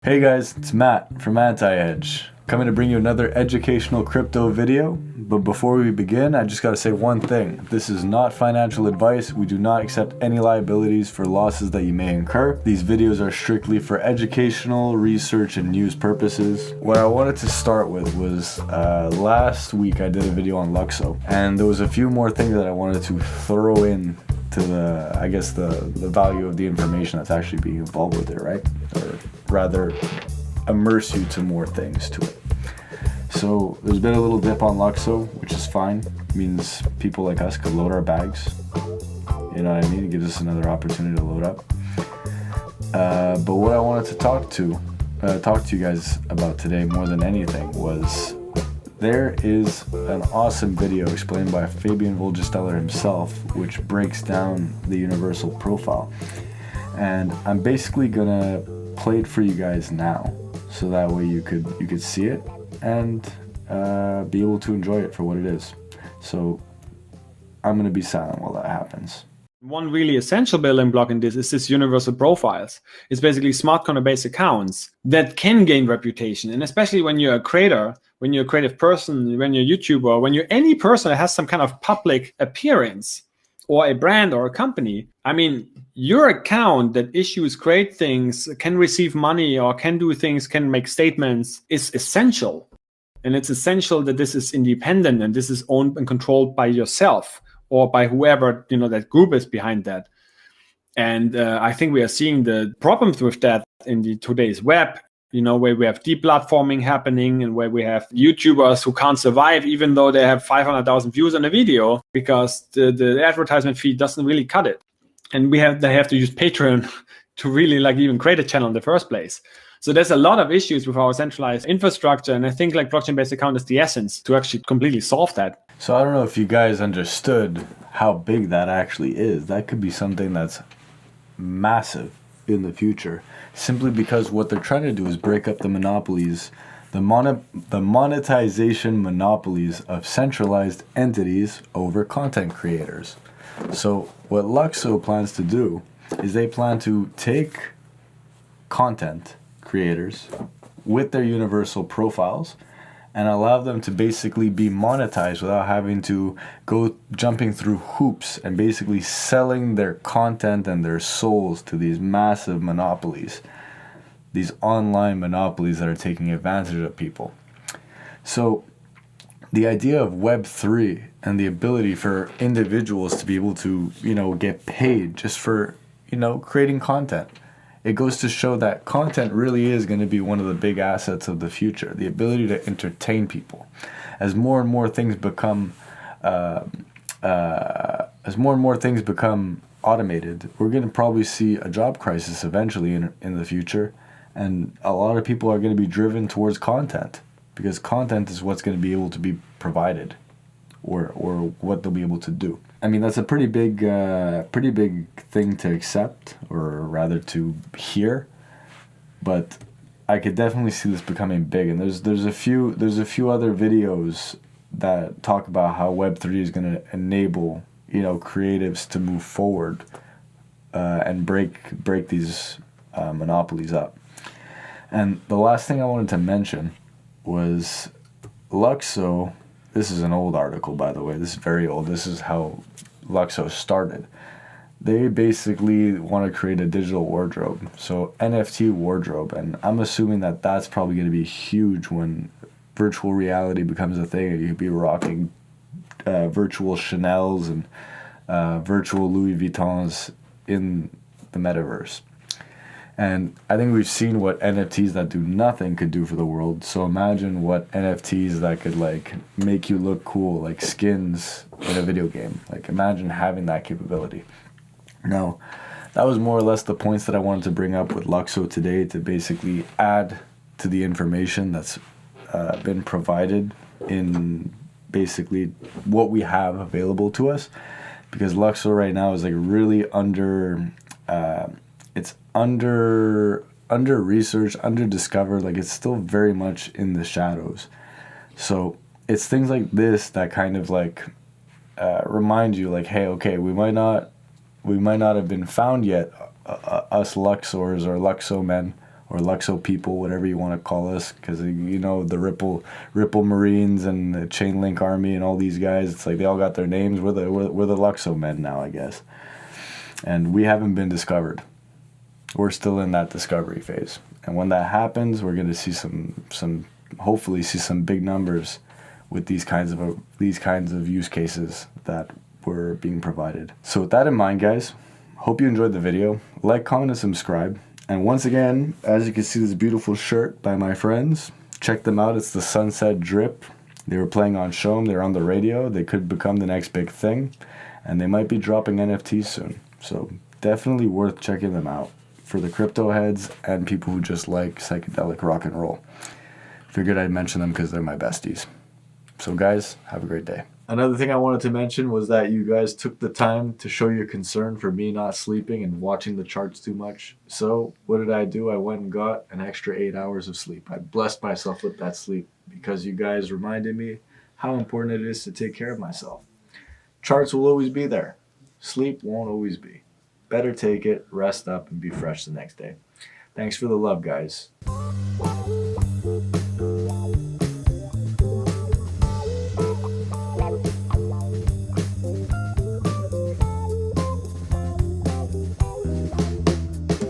Hey guys, it's Matt from Anti Hedge, coming to bring you another educational crypto video. But before we begin, I just gotta say one thing. This is not financial advice. We do not accept any liabilities for losses that you may incur. These videos are strictly for educational, research, and news purposes. What I wanted to start with was last week I did a video on Lukso, and there was a few more things that I wanted to throw in to the value of the information that's actually being involved with it, right? Or rather, immerse you to more things to it. So there's been a little dip on Lukso, which is fine. It means people like us could load our bags. You know what I mean? It gives us another opportunity to load up. But what I wanted to talk to you guys about today more than anything was there is an awesome video explained by Fabian Vogelsteller himself, which breaks down the universal profile. And I'm basically gonna play it for you guys now, so that way you could see it and be able to enjoy it for what it is. So I'm gonna be silent while that happens. One really essential building block in this is this universal profiles. It's basically smart contract-based accounts that can gain reputation. And especially when you're a creator, when you're a creative person, when you're a YouTuber, when you're any person that has some kind of public appearance or a brand or a company, I mean, your account that issues great things, can receive money or can do things, can make statements is essential. And it's essential that this is independent and this is owned and controlled by yourself or by whoever, that group is behind that. And I think we are seeing the problems with that in today's web, where we have deplatforming happening and where we have YouTubers who can't survive even though they have 500,000 views on a video because the advertisement fee doesn't really cut it. And they have to use Patreon to really even create a channel in the first place. So there's a lot of issues with our centralized infrastructure. And I think blockchain-based account is the essence to actually completely solve that. So I don't know if you guys understood how big that actually is. That could be something that's massive in the future, simply because what they're trying to do is break up the monopolies, the monetization monopolies of centralized entities over content creators. So what Lukso plans to do is they plan to take content creators with their universal profiles and allow them to basically be monetized without having to go jumping through hoops and basically selling their content and their souls to these massive monopolies, these online monopolies that are taking advantage of people. So the idea of Web3 and the ability for individuals to be able to, get paid just for, creating content. It goes to show that content really is going to be one of the big assets of the future. The ability to entertain people. As more and more things become automated, we're going to probably see a job crisis eventually in the future, and a lot of people are going to be driven towards content because content is what's going to be able to be provided, or what they'll be able to do. I mean, that's a pretty big thing to accept, or rather to hear. But I could definitely see this becoming big, and there's a few other videos that talk about how Web3 is going to enable creatives to move forward and break these monopolies up. And the last thing I wanted to mention was Lukso. This is an old article, by the way. This is very old. This is how Lukso started. They basically want to create a digital wardrobe, so NFT wardrobe, and I'm assuming that that's probably going to be huge when virtual reality becomes a thing, and you could be rocking virtual Chanels and virtual Louis Vuittons in the metaverse. And I think we've seen what NFTs that do nothing could do for the world. So imagine what NFTs that could make you look cool, like skins in a video game. Imagine having that capability. Now, that was more or less the points that I wanted to bring up with Lukso today, to basically add to the information that's been provided in basically what we have available to us. Because Lukso right now is really under researched, under discovered. It's still very much in the shadows. So it's things like this that kind of remind you hey, okay, we might not have been found yet, us Luxors or Luxo men or Luxo people, whatever you want to call us, because you know the Ripple Marines and the Chainlink Army and all these guys. It's like they all got their names. We're the Luxo men now, I guess. And we haven't been discovered. We're still in that discovery phase. And when that happens, we're going to see hopefully see some big numbers with these kinds of use cases that were being provided. So with that in mind, guys, hope you enjoyed the video. Like, comment, and subscribe. And once again, as you can see, this beautiful shirt by my friends. Check them out. It's the Sunset Drip. They were playing on Show'em. They're on the radio. They could become the next big thing. And they might be dropping NFTs soon. So definitely worth checking them out for the crypto heads and people who just like psychedelic rock and roll. Figured I'd mention them because they're my besties. So guys, have a great day. Another thing I wanted to mention was that you guys took the time to show your concern for me not sleeping and watching the charts too much. So what did I do? I went and got an extra 8 hours of sleep. I blessed myself with that sleep because you guys reminded me how important it is to take care of myself. Charts will always be there. Sleep won't always be. Better take it, rest up, and be fresh the next day. Thanks for the love, guys.